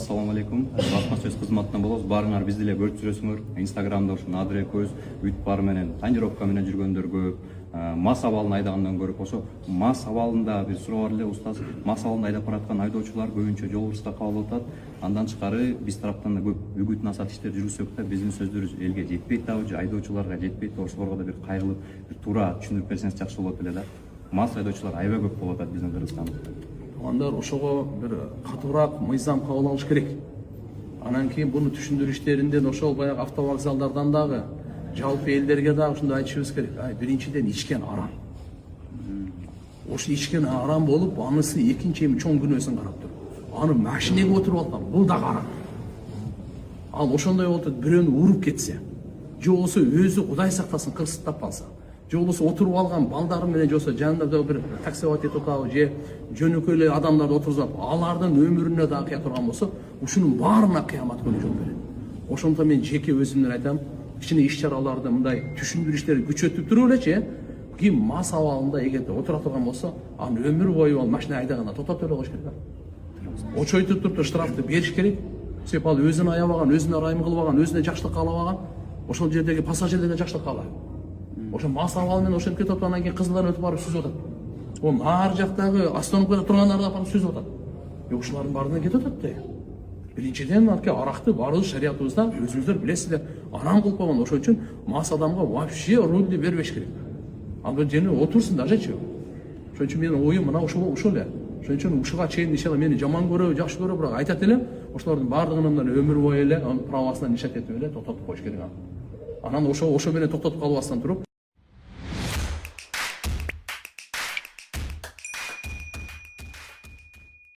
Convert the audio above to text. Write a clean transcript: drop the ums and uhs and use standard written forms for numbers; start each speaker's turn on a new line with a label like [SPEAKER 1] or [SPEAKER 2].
[SPEAKER 1] Assalamu alaikum. Басма сөз кызматынан болобуз. Барыңар бизди эле көрүп жүрөсүңөр. Инстаграмда ушу Надыр экөөбүз үт бар менен тандировка менен жүргөндөр көп. Мас абалын айдагандан көрүп ошо мас абалында бир суроо бар эле устаз. Мас абалында айдап бараткан айдоочулар көбүнчө жол урушка кабыл атат. Андан тышкары биз тараптан да көп үгүт насаат иштер жүргүзсөк да биздин сөздөрүбүз элге жетпейт дагы, айдоочуларга жетпейт. Ошолорго да бир кайрылып, бир туура түшүндүрүп берсеңиз жакшы болот эле да. Мас айдоочулар аябай көп болуп атат биздин Кыргызстанда.
[SPEAKER 2] Андар ошого бир катуураак мыйзам кабыл алыш керек. Анан кийин буну түшүндүрүштөрүндөн ошол баягы автовокзалдардан дагы жалпы элдерге дагы ушундай айтышыбыз керек. Биринчиден ичкен арам. Ошо ичкен арам болуп, анысы экинчи эми чоң күнөөсүн карап тур. Аны машинеге отуруп алган, бул дагы арам. Ал ошондой болуп бирөөнү уруп кетсе, же болбосо өзү Кудай сактасын кырсыктап калса, же болбосо отуруп алган балдары менен же болбосо жанында бир таксовать этип атабы же жөнөкөй эле адамдарды отургузуп алардын өмүрүнө дагы кыя турган болсо, ушунун баарына кыямат күнү жол берет. Ошондо мен жеке өзүмдөн айтам, кичине иш-чараларды мындай түшүндүрүү иштерин күчөтүп туруп элечи, ким мас абалында эгерде отура турган болсо, аны өмүр бою ал машина айдаганда токтотуп эле коюш керек. Очойтуп туруп штрафты бериш керек. Себеп ал өзүн аябаган, өзүнө ырайым кылбаган, өзүнө жакшылык каалабаган, ошол жердеги пассажирлерге жакшылык каалайт. Ошо мас абал менен ошентип кетип анан кийин кызылдан өтүп барып сүзүп атат. Ол нар жактагы остановкада тургандарды барып сүзүп атат. Ушулардын баарынан кетип атат да. Биринчиден аракты баарыбыз шариятыбызда өзүңүздөр билесиздер, арам кылып койгон. Ошон үчүн мас адамга вообще рульди бербеш керек. Ал бир жерге отурсун дажечи. Ошон үчүн менин оюм мына ошол эле. Ошон үчүн ушуга чейин иншалла мени жаман көрөбү, жакшы көрөбү, бирок айтат элем, ошолордун баардыгынан өмүр бою эле правосунан ишарат этип эле токтотуп коюш керек. Анан ошо менен токтотуп калбастан туруп